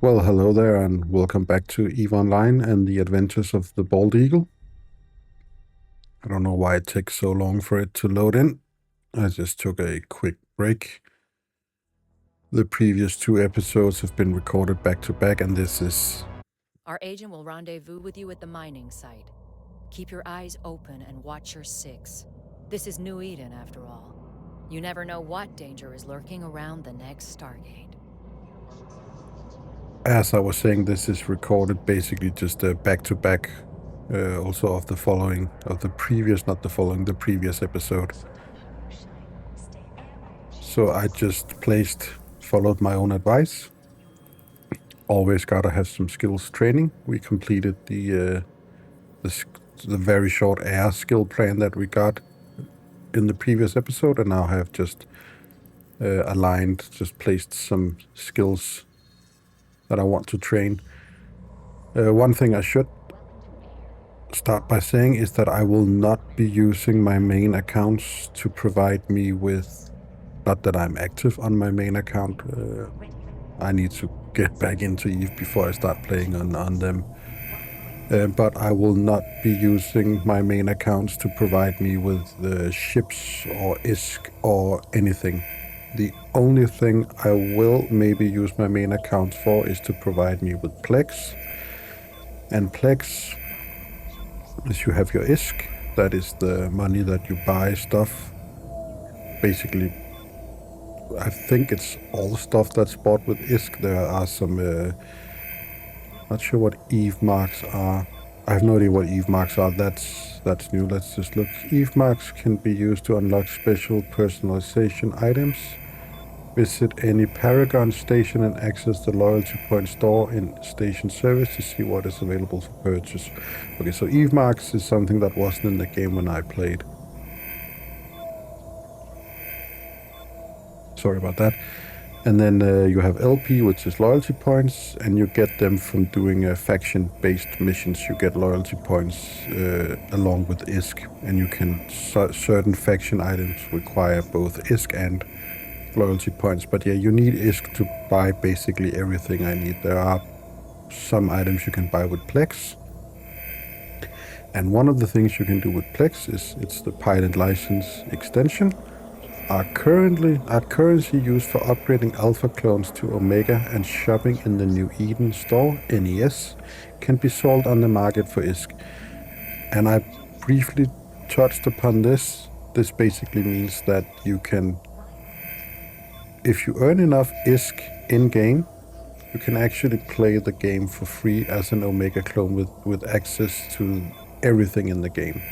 Well, hello there, and welcome back to EVE Online and the adventures of the Bald Eagle. I don't know why it takes so long for it to load in. I just took a quick break. The previous two episodes have been recorded back to back, and this is... Our agent will rendezvous with you at the mining site. Keep your eyes open and watch your six. This is New Eden, after all. You never know what danger is lurking around the next Stargate. As I was saying, this is recorded basically just back to back, also of the previous episode. So I just followed my own advice. Always gotta have some skills training. We completed the very short air skill plan that we got in the previous episode, and now have just placed some skills that I want to train. One thing I should start by saying is that I will not be using my main accounts to provide me with, not that I'm active on my main account. I need to get back into EVE before I start playing on them. But I will not be using my main accounts to provide me with ships or ISK or anything. The only thing I will maybe use my main account for is to provide me with PLEX. And PLEX, as you have your ISK, that is the money that you buy stuff. Basically, I think it's all stuff that's bought with ISK. There are some, not sure what EVE marks are. I have no idea what EVE marks are. That's new. Let's just look. EVE marks can be used to unlock special personalization items. Visit any Paragon station and access the loyalty point store in station service to see what is available for purchase. Okay, so EVE marks is something that wasn't in the game when I played. Sorry about that. And then you have LP, which is loyalty points, and you get them from doing faction-based missions. You get loyalty points along with ISK, and you can certain faction items require both ISK and loyalty points. But yeah, you need ISK to buy basically everything I need. There are some items you can buy with PLEX, and one of the things you can do with PLEX is it's the pilot license extension. Are currency used for upgrading alpha clones to Omega and shopping in the New Eden store, NES, can be sold on the market for ISK. And I briefly touched upon this. This basically means that you can, if you earn enough ISK in-game, you can actually play the game for free as an Omega clone with access to everything in the game.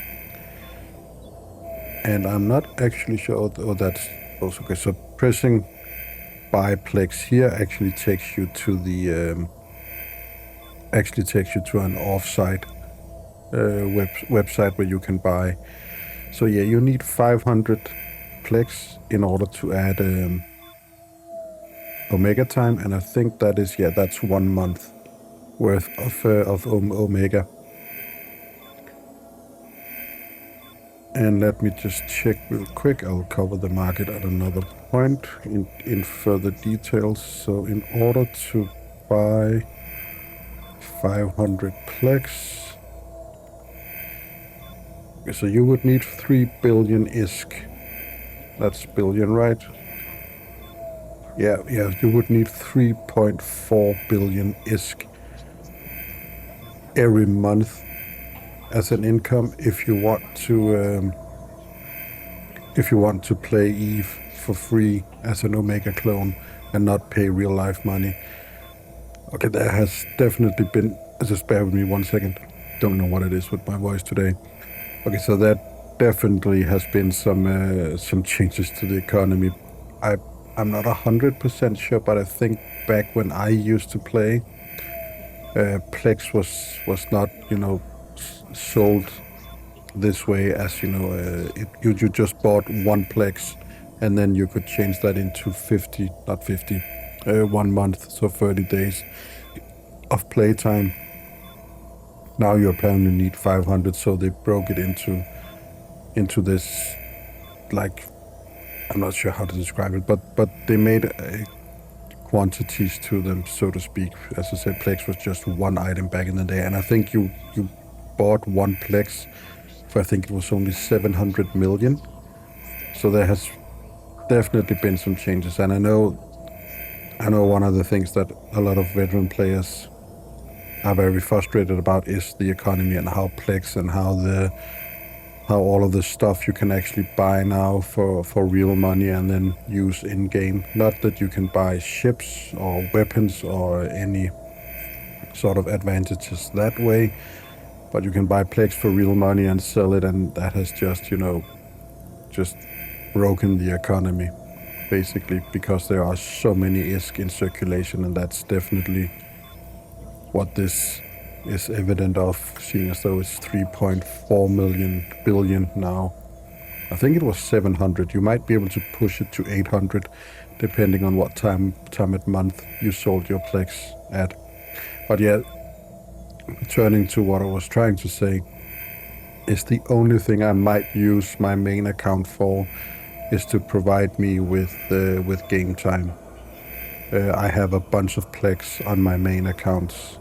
And I'm not actually sure, that's also okay. So pressing buy PLEX here actually takes you to the an off-site website where you can buy. So yeah, you need 500 PLEX in order to add Omega time, and I think that is, yeah, that's 1 month worth of Omega. And let me just check real quick. I'll cover the market at another point in further details. So in order to buy 500 PLEX, so you would need 3 billion ISK. That's billion, right? Yeah, you would need 3.4 billion ISK every month as an income if you want to play EVE for free as an Omega clone and not pay real life money. Okay, there has definitely been, just bear with me 1 second. Don't know what it is with my voice today. Okay, so there definitely has been some changes to the economy. I'm not 100% sure, but I think back when I used to play, PLEX was not, sold this way, as you just bought 1 PLEX and then you could change that into 1 month, so 30 days of playtime. Now you apparently need 500, so they broke it into this, like, I'm not sure how to describe it, but they made quantities to them, so to speak. As I said, PLEX was just one item back in the day, and I think you bought one PLEX for, I think it was only 700 million. So there has definitely been some changes, and I know one of the things that a lot of veteran players are very frustrated about is the economy and how PLEX and how all of the stuff you can actually buy now for real money and then use in game. Not that you can buy ships or weapons or any sort of advantages that way, but you can buy PLEX for real money and sell it, and that has just, you know, just broken the economy, basically, because there are so many ISK in circulation, and that's definitely what this is evident of, seeing as though it's 3.4 billion now. I think it was 700. You might be able to push it to 800, depending on what time at month you sold your PLEX at. But yeah, turning to what I was trying to say, is the only thing I might use my main account for is to provide me with game time. I have a bunch of PLEX on my main accounts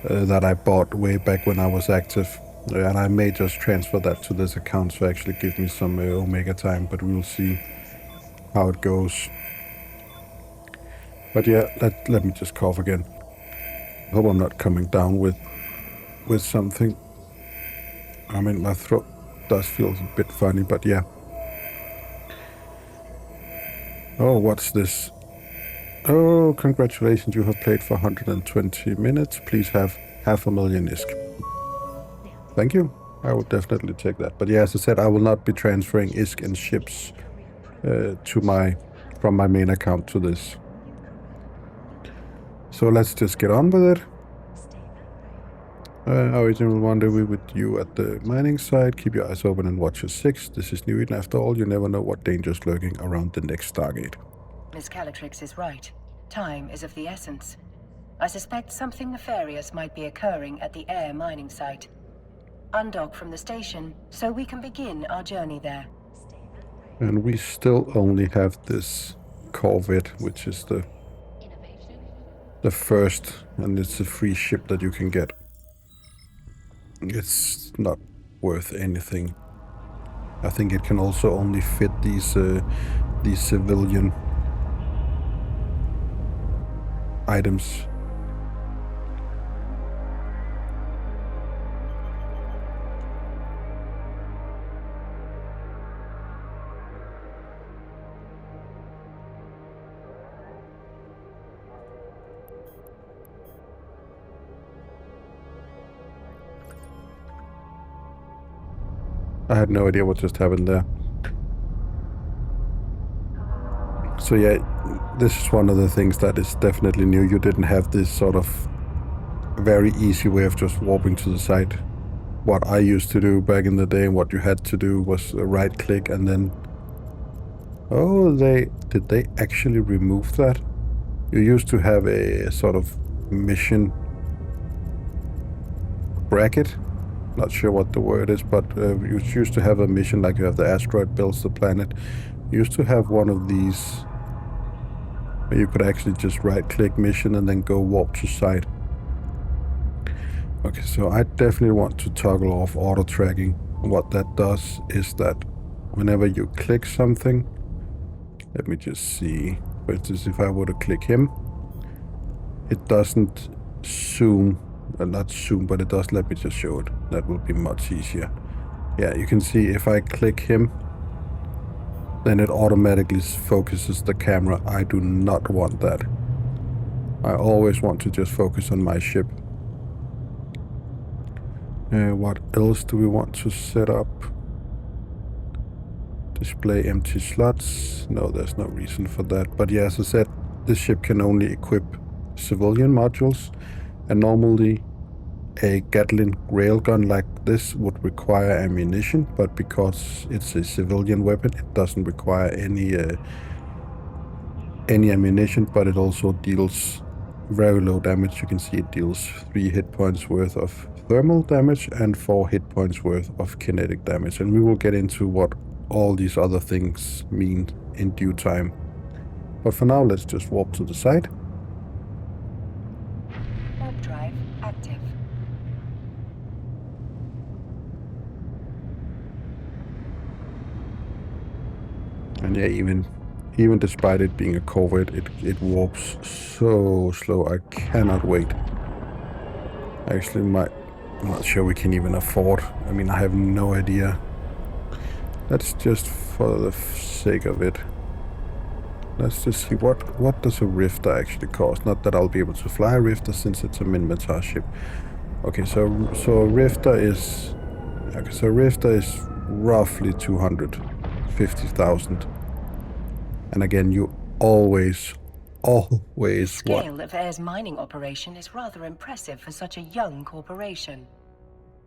that I bought way back when I was active, and I may just transfer that to this account to actually give me some Omega time, but we'll see how it goes. But yeah, let me just cough again. Hope I'm not coming down with something. I mean, my throat does feel a bit funny, but yeah. Oh, what's this? Oh, congratulations, you have played for 120 minutes. Please have 500,000 ISK. Thank you. I will definitely take that. But yeah, as I said, I will not be transferring ISK and ships from my main account to this. So let's just get on with it. Original rendezvous with you at the mining site. Keep your eyes open and watch your 6. This is New Eden after all. You never know what danger's lurking around the next Stargate. Miss Calatrix is right. Time is of the essence. I suspect something nefarious might be occurring at the air mining site. Undock from the station so we can begin our journey there. And we still only have this Corvette, which is the first, and it's a free ship that you can get. It's not worth anything. I think it can also only fit these civilian items. I had no idea what just happened there. So yeah, this is one of the things that is definitely new. You didn't have this sort of very easy way of just warping to the site. What I used to do back in the day, and what you had to do, was right click and then... Oh, did they actually remove that? You used to have a sort of mission bracket. Not sure what the word is, but you used to have a mission like you have the asteroid builds the planet. You used to have one of these where you could actually just right-click mission and then go warp to site. Okay, so I definitely want to toggle off auto-tracking. What that does is that whenever you click something, let me just see. For instance, if I were to click him, it doesn't zoom. Not zoom, but it does. Let me just show it. That will be much easier. Yeah, you can see if I click him, then it automatically focuses the camera. I do not want that. I always want to just focus on my ship. What else do we want to set up? Display empty slots. No, there's no reason for that. But yeah, as I said, this ship can only equip civilian modules. And normally a Gatling railgun like this would require ammunition, but because it's a civilian weapon, it doesn't require any ammunition, but it also deals very low damage. You can see it deals 3 hit points worth of thermal damage and 4 hit points worth of kinetic damage. And we will get into what all these other things mean in due time. But for now, let's just warp to the site. Warp drive active. And yeah, even despite it being a covert, it warps so slow. I cannot wait. Actually, I'm not sure we can even afford. I mean, I have no idea. Let's just, for the sake of it, let's just see what does a Rifter actually cost. Not that I'll be able to fly a Rifter since it's a Minmatar ship. Okay, so a Rifter is roughly 250,000. And again, you always Scale of Air's mining operation is rather impressive for such a young corporation.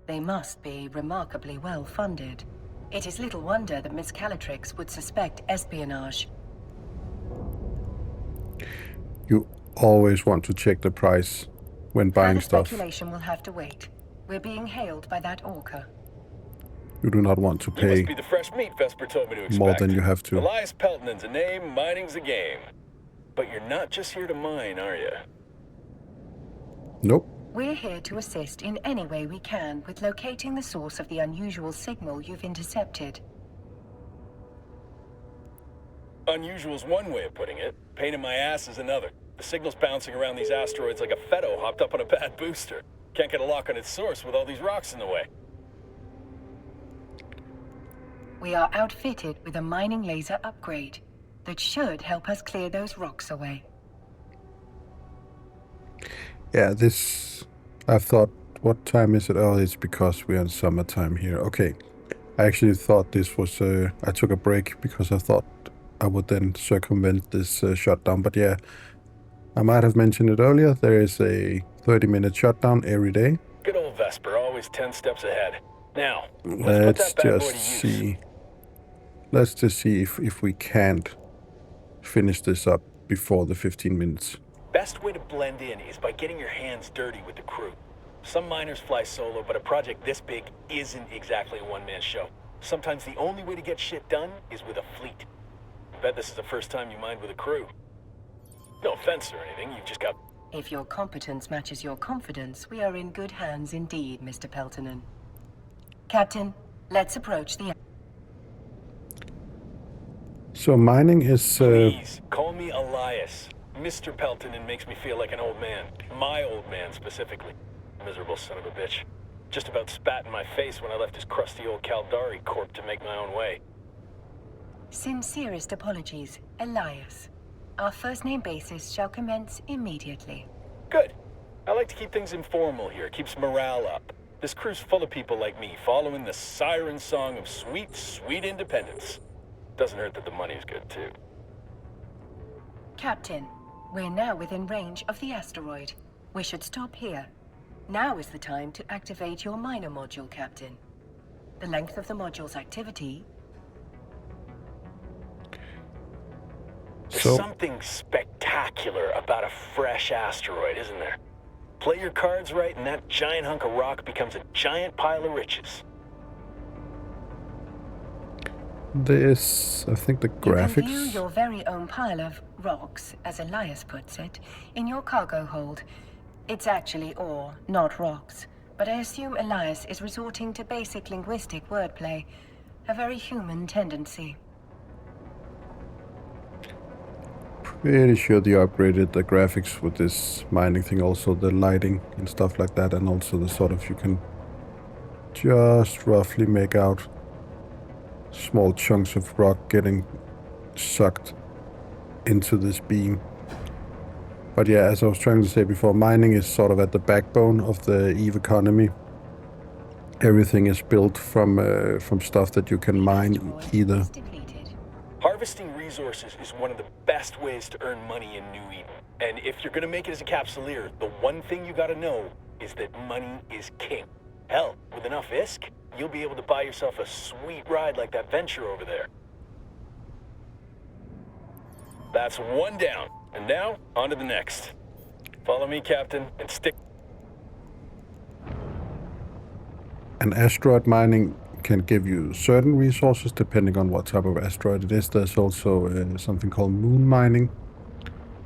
They must be remarkably well funded. It is little wonder that Miss Calatrix would suspect espionage. You always want to check the price when buying stuff. Speculation will have to wait. We're being hailed by that Orca. You do not want to You pay must be the fresh meat Vesper told me to expect. more than you have to. Elias Peltonen's a name, mining's a game. But you're not just here to mine, are you? Nope. We're here to assist in any way we can with locating the source of the unusual signal you've intercepted. Unusual's one way of putting it. Pain in my ass is another. The signal's bouncing around these asteroids like a Fetto hopped up on a bad booster. Can't get a lock on its source with all these rocks in the way. We are outfitted with a mining laser upgrade that should help us clear those rocks away. Yeah, I've thought, what time is it? Oh, it's because we're in summertime here. Okay. I actually thought this was, I took a break because I thought I would then circumvent this shutdown. But yeah, I might have mentioned it earlier. There is a 30-minute shutdown every day. Good old Vesper, always 10 steps ahead. Now, Let's just see if we can't finish this up before the 15 minutes. Best way to blend in is by getting your hands dirty with the crew. Some miners fly solo, but a project this big isn't exactly a one-man show. Sometimes the only way to get shit done is with a fleet. I bet this is the first time you mined with a crew. No offense or anything, you've just got... If your competence matches your confidence, we are in good hands indeed, Mr. Peltonen. Captain, let's approach the... So mining is... Please, call me Elias. Mr. Peltonen makes me feel like an old man. My old man, specifically. Miserable son of a bitch. Just about spat in my face when I left his crusty old Caldari corp to make my own way. Sincerest apologies, Elias. Our first name basis shall commence immediately. Good. I like to keep things informal here. It keeps morale up. This crew's full of people like me, following the siren song of sweet, sweet independence. Doesn't hurt that the money's good, too. Captain, we're now within range of the asteroid. We should stop here. Now is the time to activate your miner module, Captain. The length of the module's activity... There's So- something spectacular about a fresh asteroid, isn't there? Play your cards right and that giant hunk of rock becomes a giant pile of riches. This, I think the You can view graphics... your very own pile of rocks, as Elias puts it, in your cargo hold. It's actually ore, not rocks. But I assume Elias is resorting to basic linguistic wordplay. A very human tendency. Pretty sure they upgraded the graphics with this mining thing, also the lighting and stuff like that, and also the sort of, you can just roughly make out small chunks of rock getting sucked into this beam. But yeah, as I was trying to say before, mining is sort of at the backbone of the EVE economy. Everything is built from stuff that you can mine either. Harvesting resources is one of the best ways to earn money in New Eden. And if you're gonna make it as a capsuleer, the one thing you gotta know is that money is king. Hell, with enough ISK, you'll be able to buy yourself a sweet ride like that venture over there. That's one down. And now, on to the next. Follow me, Captain, and stick... And asteroid mining can give you certain resources depending on what type of asteroid it is. There's also something called moon mining,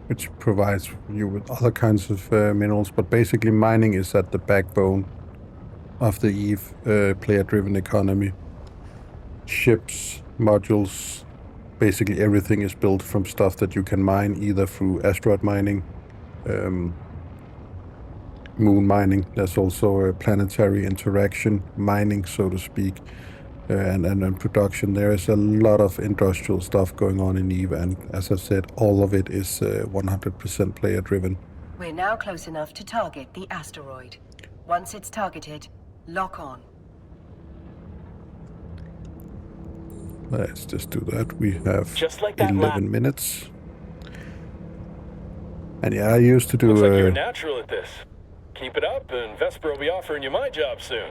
which provides you with other kinds of minerals. But basically, mining is at the backbone of the EVE player-driven economy. Ships, modules, basically everything is built from stuff that you can mine either through asteroid mining, moon mining. There's also a planetary interaction mining, so to speak, and production. There is a lot of industrial stuff going on in EVE, and as I said, all of it is 100% player driven. We're now close enough to target the asteroid. Once it's targeted, lock on. Let's just do that. We have Just like that 11 minutes. And yeah, I used to do... Looks like you're a natural at this. Keep it up, and Vesper will be offering you my job soon.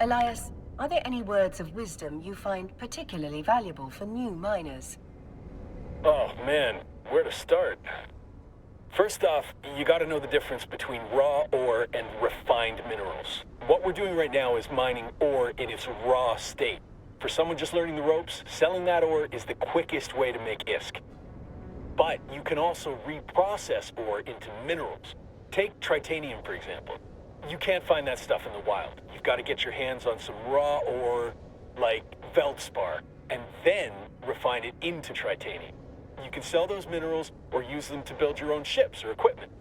Elias, are there any words of wisdom you find particularly valuable for new miners? Oh man, where to start? First off, you gotta know the difference between raw ore and refined minerals. What we're doing right now is mining ore in its raw state. For someone just learning the ropes, selling that ore is the quickest way to make ISK. But you can also reprocess ore into minerals. Take titanium, for example. You can't find that stuff in the wild. You've got to get your hands on some raw ore, like feldspar, and then refine it into titanium. You can sell those minerals or use them to build your own ships or equipment.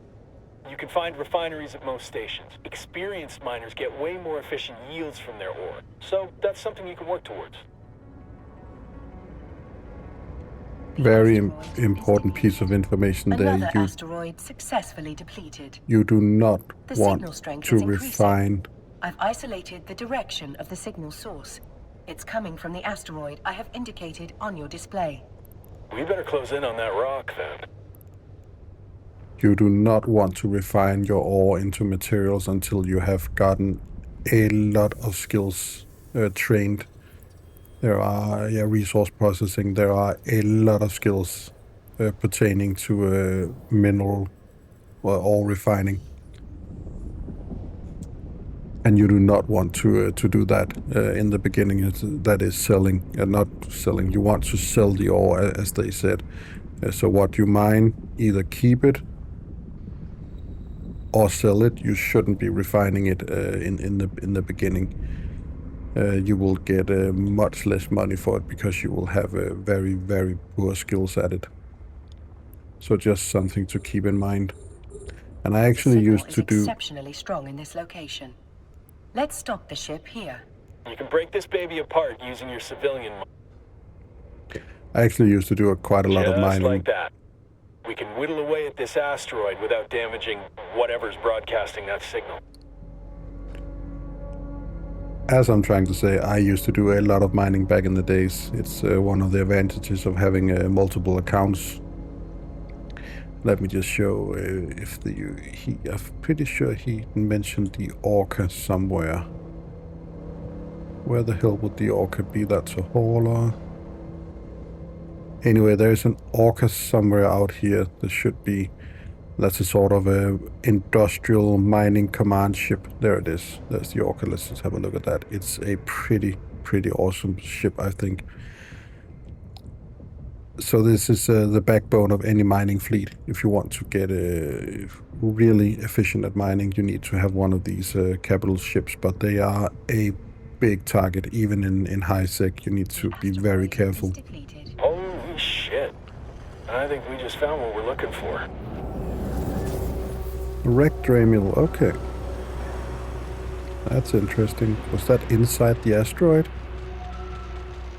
You can find refineries at most stations. Experienced miners get way more efficient yields from their ore, so that's something you can work towards. Very important piece of information there. Another asteroid successfully depleted. You do not The signal want strength to is increasing. refine. I've isolated the direction of the signal source. It's coming from the asteroid I have indicated on your display. We better close in on that rock, then. You do not want to refine your ore into materials until you have gotten a lot of skills trained. There are resource processing. There are a lot of skills pertaining to mineral or ore refining, and you do not want to do that in the beginning. That is selling, not selling. You want to sell the ore, as they said. So what you mine, either keep it or sell it. You shouldn't be refining it in the beginning. You will get much less money for it because you will have very, very poor skills at it. So just something to keep in mind. And I actually used to do... exceptionally strong in this location. Let's stop the ship here. You can break this baby apart using your civilian... I actually used to do quite a lot of mining. Just like that. We can whittle away at this asteroid without damaging whatever's broadcasting that signal. As I'm trying to say, I used to do a lot of mining back in the days. It's one of the advantages of having multiple accounts. Let me just show if I'm pretty sure he mentioned the Orca somewhere. Where the hell would the Orca be? That's a hauler. Anyway, there's an Orca somewhere out here. There should be. That's a sort of a industrial mining command ship. There it is. There's the Orca. Let's just have a look at that. It's a pretty awesome ship, I think. So this is the backbone of any mining fleet. If you want to get really efficient at mining, you need to have one of these capital ships. But they are a big target, even in high sec. You need to be very careful. Holy shit. I think we just found what we're looking for. Wrecked Dremel, okay. That's interesting. Was that inside the asteroid?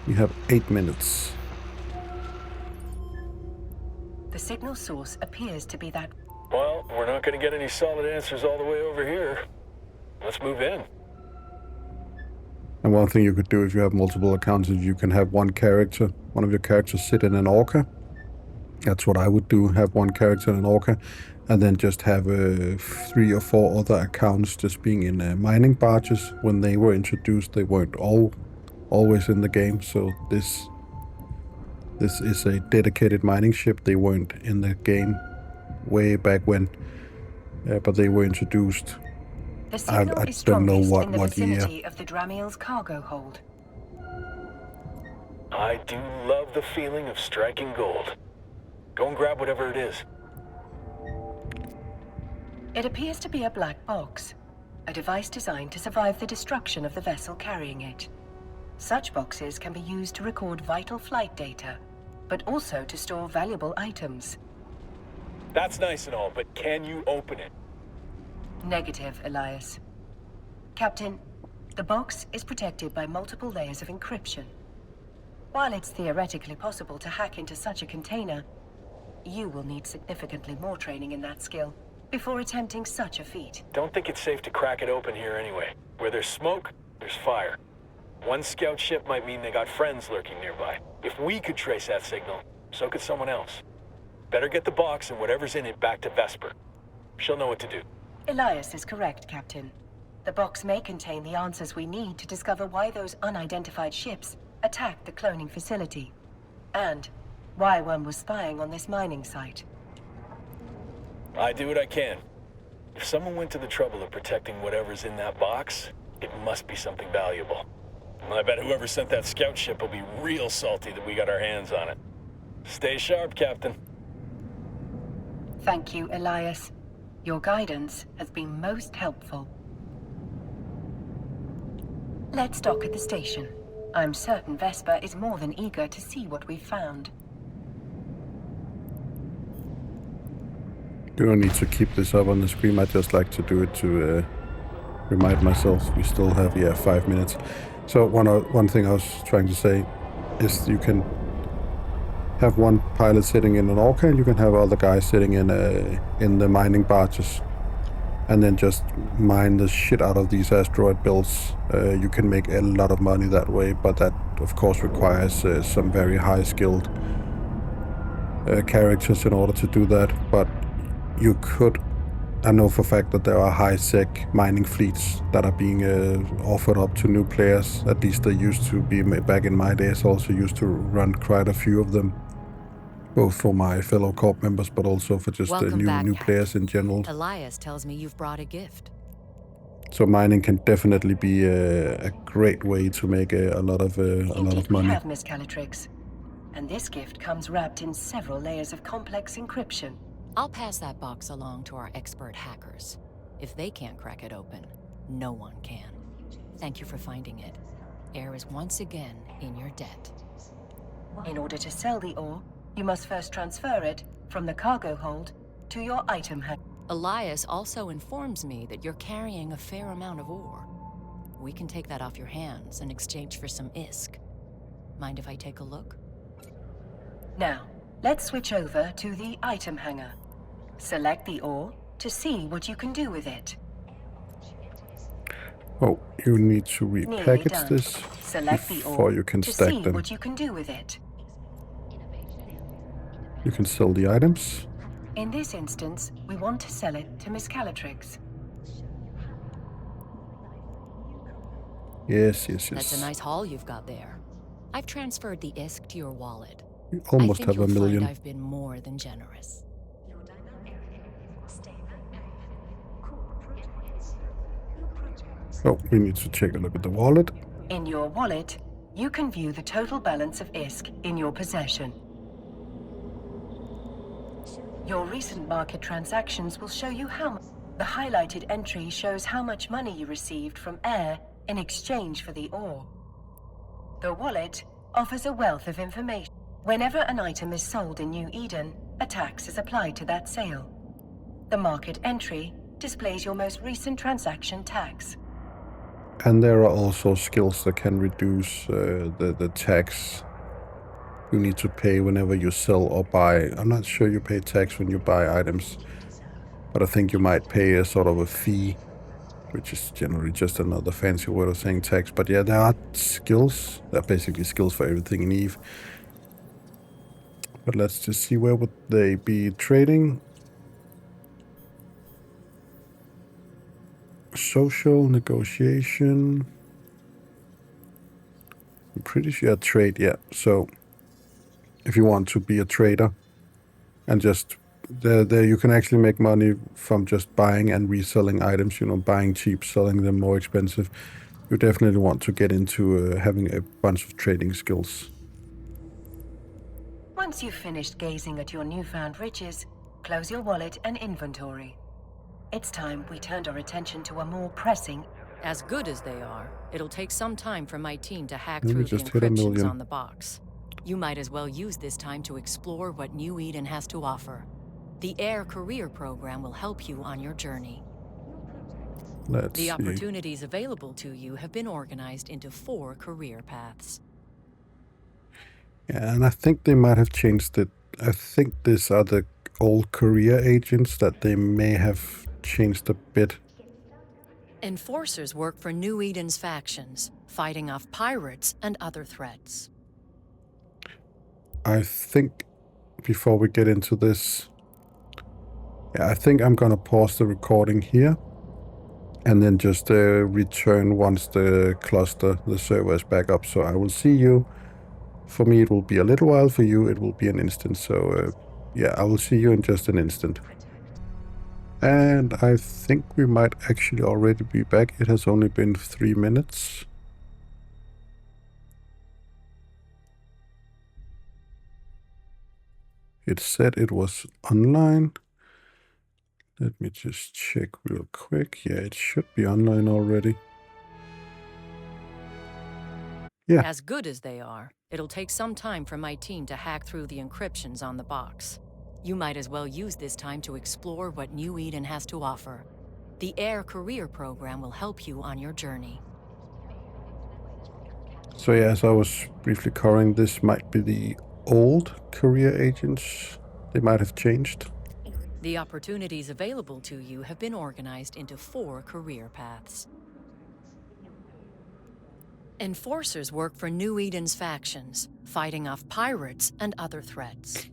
We have 8 minutes. The signal source appears to be that... Well, we're not going to get any solid answers all the way over here. Let's move in. And one thing you could do if you have multiple accounts is you can have one of your characters sit in an Orca. That's what I would do, have one character in an Orca, and then just have 3 or 4 other accounts just being in mining barges. When they were introduced, they weren't always in the game, so this is a dedicated mining ship. They weren't in the game way back when, but they were introduced. The signal I is don't know strongest in the what year. vicinity of the Dramiel's cargo hold. I do love the feeling of striking gold. Go and grab whatever it is. It appears to be a black box, a device designed to survive the destruction of the vessel carrying it. Such boxes can be used to record vital flight data, but also to store valuable items. That's nice and all, but can you open it? Negative, Elias. Captain, the box is protected by multiple layers of encryption. While it's theoretically possible to hack into such a container, you will need significantly more training in that skill before attempting such a feat. Don't think it's safe to crack it open here anyway. Where there's smoke, there's fire. One scout ship might mean they got friends lurking nearby. If we could trace that signal, so could someone else. Better get the box and whatever's in it back to Vesper. She'll know what to do. Elias is correct, Captain. The box may contain the answers we need to discover why those unidentified ships attacked the cloning facility, and why one was spying on this mining site. I do what I can. If someone went to the trouble of protecting whatever's in that box, it must be something valuable. I bet whoever sent that scout ship will be real salty that we got our hands on it. Stay sharp, Captain. Thank you, Elias. Your guidance has been most helpful. Let's dock at the station. I'm certain Vesper is more than eager to see what we've found. You don't need to keep this up on the screen. I just like to do it to remind myself we still have 5 minutes. So one thing I was trying to say is you can have one pilot sitting in an Orca, and you can have other guys sitting in the mining barges, and then just mine the shit out of these asteroid belts. You can make a lot of money that way, but that of course requires some very high skilled characters in order to do that. But you could, I know for a fact that there are high-sec mining fleets that are being offered up to new players. At least they used to be, back in my days, also used to run quite a few of them. Both for my fellow corp members, but also for just new players in general. Elias tells me you've brought a gift. So mining can definitely be a great way to make a lot of money. We have, Miss Calatrix. And this gift comes wrapped in several layers of complex encryption. I'll pass that box along to our expert hackers. If they can't crack it open, no one can. Thank you for finding it. Air is once again in your debt. In order to sell the ore, you must first transfer it from the cargo hold to your item hanger. Elias also informs me that you're carrying a fair amount of ore. We can take that off your hands in exchange for some ISK. Mind if I take a look? Now, let's switch over to the item hanger. Select the ore to see what you can do with it. Oh, you need to repackage this before you can stack them. To see what you can do with it. You can sell the items. In this instance, we want to sell it to Miss Calatrix. Yes. That's a nice haul you've got there. I've transferred the ISK to your wallet. You almost have a million. I've been more than generous. Oh, we need to take a look at the wallet. In your wallet, you can view the total balance of ISK in your possession. Your recent market transactions will show you how much. The highlighted entry shows how much money you received from Air in exchange for the ore. The wallet offers a wealth of information. Whenever an item is sold in New Eden, a tax is applied to that sale. The market entry displays your most recent transaction tax. And there are also skills that can reduce the tax you need to pay whenever you sell or buy. I'm not sure you pay tax when you buy items, but I think you might pay a sort of a fee, which is generally just another fancy word of saying tax. But yeah, there are skills. There are basically skills for everything in EVE. But let's just see, where would they be trading? Social negotiation. I'm pretty sure trade, yeah. So if you want to be a trader and just there you can actually make money from just buying and reselling items, buying cheap, selling them more expensive. You definitely want to get into having a bunch of trading skills. Once you've finished gazing at your newfound riches, close your wallet and inventory. It's time we turned our attention to a more pressing... As good as they are, it'll take some time for my team to hack Let me through the just hit a encryptions million. on the box. You might as well use this time to explore what New Eden has to offer. The Air Career Program will help you on your journey. Let's The see. opportunities available to you have been organized into 4 career paths. Yeah, and I think they might have changed it. I think these are the old career agents that they may have changed a bit. Enforcers work for New Eden's factions, fighting off pirates and other threats. I think before we get into this, yeah, I think I'm gonna pause the recording here and then just return once the cluster, the server is back up. So I will see you. For me, it will be a little while. For you, it will be an instant. So yeah, I will see you in just an instant. And I think we might actually already be back. It has only been 3 minutes. It said it was online. Let me just check real quick. Yeah, it should be online already. Yeah. As good as they are, it'll take some time for my team to hack through the encryptions on the box. You might as well use this time to explore what New Eden has to offer. The Air Career Program will help you on your journey. So yeah, as I was briefly covering, this might be the old career agents. They might have changed. The opportunities available to you have been organized into 4 career paths. Enforcers work for New Eden's factions, fighting off pirates and other threats.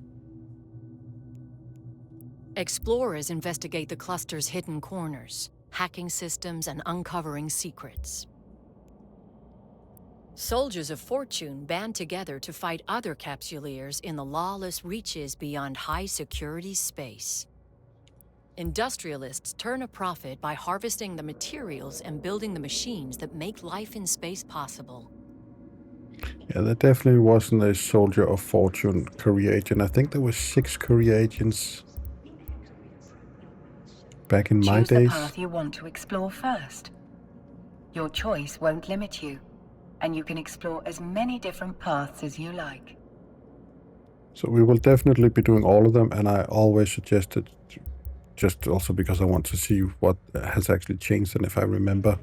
Explorers investigate the cluster's hidden corners, hacking systems and uncovering secrets. Soldiers of Fortune band together to fight other capsuleers in the lawless reaches beyond high-security space. Industrialists turn a profit by harvesting the materials and building the machines that make life in space possible. Yeah, there definitely wasn't a Soldier of Fortune career agent. I think there were 6 career agents back in my Choose days. the path you want to explore first. Your choice won't limit you, and you can explore as many different paths as you like. So we will definitely be doing all of them, and I always suggested, just also because I want to see what has actually changed and if I remember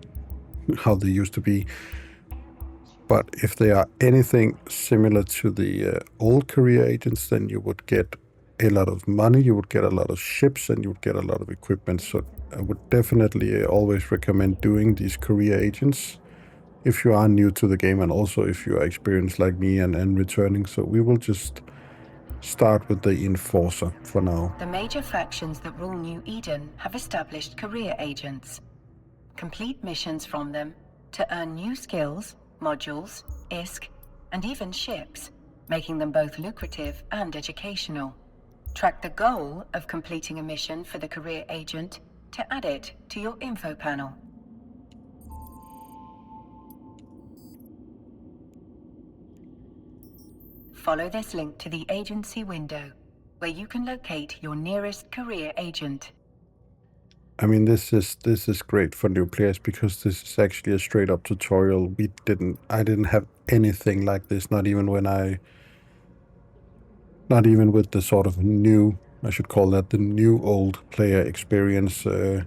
how they used to be. But if they are anything similar to the old career agents, then you would get a lot of money, you would get a lot of ships, and you would get a lot of equipment. So I would definitely always recommend doing these career agents if you are new to the game, and also if you are experienced like me and returning. So we will just start with the Enforcer for now. The major factions that rule New Eden have established career agents. Complete missions from them to earn new skills, modules, ISK, and even ships, making them both lucrative and educational. Track the goal of completing a mission for the career agent to add it to your info panel. Follow this link to the agency window, where you can locate your nearest career agent. I mean, this is great for new players because this is actually a straight up tutorial. I didn't have anything like this, not even with the sort of new, I should call that the new old player experience. There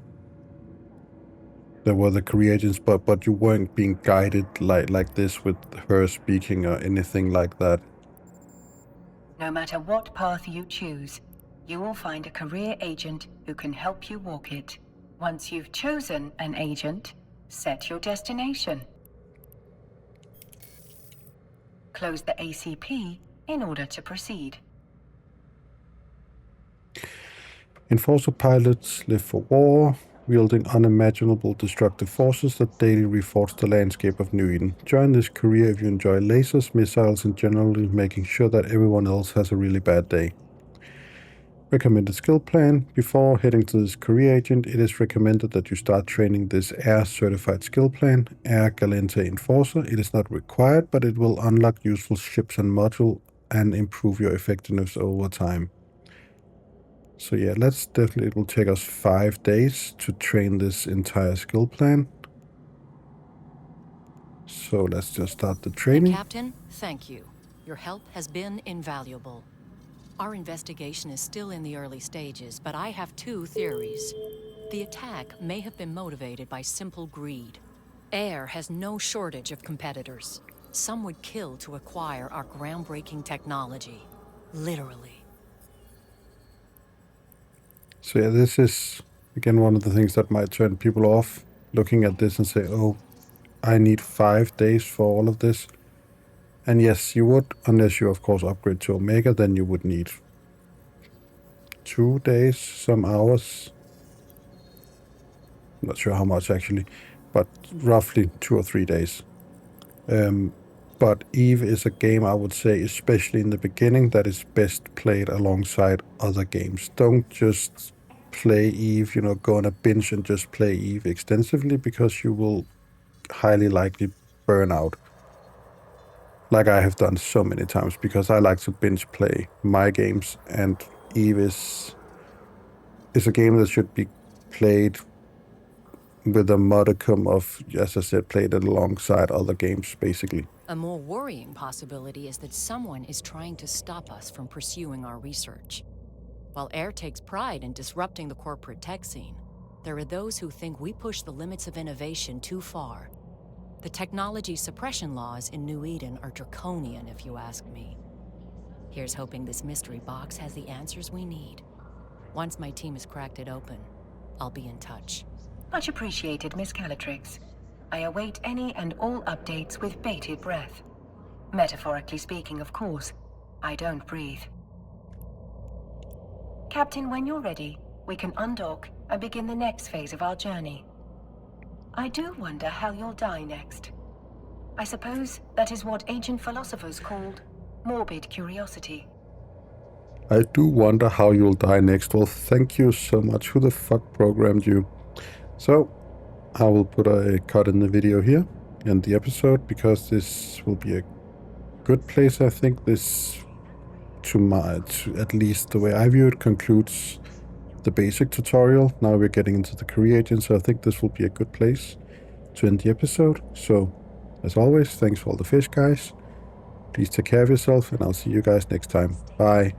were the career agents, but you weren't being guided like this with her speaking or anything like that. No matter what path you choose, you will find a career agent who can help you walk it. Once you've chosen an agent, set your destination. Close the ACP in order to proceed. Enforcer pilots live for war, wielding unimaginable destructive forces that daily reforge the landscape of New Eden. Join this career if you enjoy lasers, missiles, and generally making sure that everyone else has a really bad day. Recommended skill plan. Before heading to this career agent, it is recommended that you start training this Air Certified Skill Plan, Air Gallente Enforcer. It is not required, but it will unlock useful ships and module and improve your effectiveness over time. So yeah, it will take us 5 days to train this entire skill plan. So let's just start the training. Captain, thank you. Your help has been invaluable. Our investigation is still in the early stages, but I have 2 theories. The attack may have been motivated by simple greed. Air has no shortage of competitors. Some would kill to acquire our groundbreaking technology. Literally. So yeah, this is, again, one of the things that might turn people off, looking at this and say, oh, I need 5 days for all of this. And yes, you would, unless you, of course, upgrade to Omega, then you would need 2 days, some hours. I'm not sure how much, actually, but roughly 2 or 3 days. But EVE is a game, I would say, especially in the beginning, that is best played alongside other games. Don't just play EVE, you know, go on a binge and just play EVE extensively, because you will highly likely burn out. Like I have done so many times, because I like to binge play my games, and EVE is a game that should be played with a modicum of, as I said, played it alongside other games, basically. A more worrying possibility is that someone is trying to stop us from pursuing our research. While AIR takes pride in disrupting the corporate tech scene, there are those who think we push the limits of innovation too far. The technology suppression laws in New Eden are draconian, if you ask me. Here's hoping this mystery box has the answers we need. Once my team has cracked it open, I'll be in touch. Much appreciated, Miss Galatrix. I await any and all updates with bated breath. Metaphorically speaking, of course. I don't breathe. Captain, when you're ready, we can undock and begin the next phase of our journey. I do wonder how you'll die next. I suppose that is what ancient philosophers called morbid curiosity. I do wonder how you'll die next. Well, thank you so much. Who the fuck programmed you? So, I will put a cut in the video here, and the episode, because this will be a good place. I think this, at least the way I view it, concludes the basic tutorial. Now we're getting into the career agent, so I think this will be a good place to end the episode. So, as always, thanks for all the fish, guys. Please take care of yourself, and I'll see you guys next time. Bye.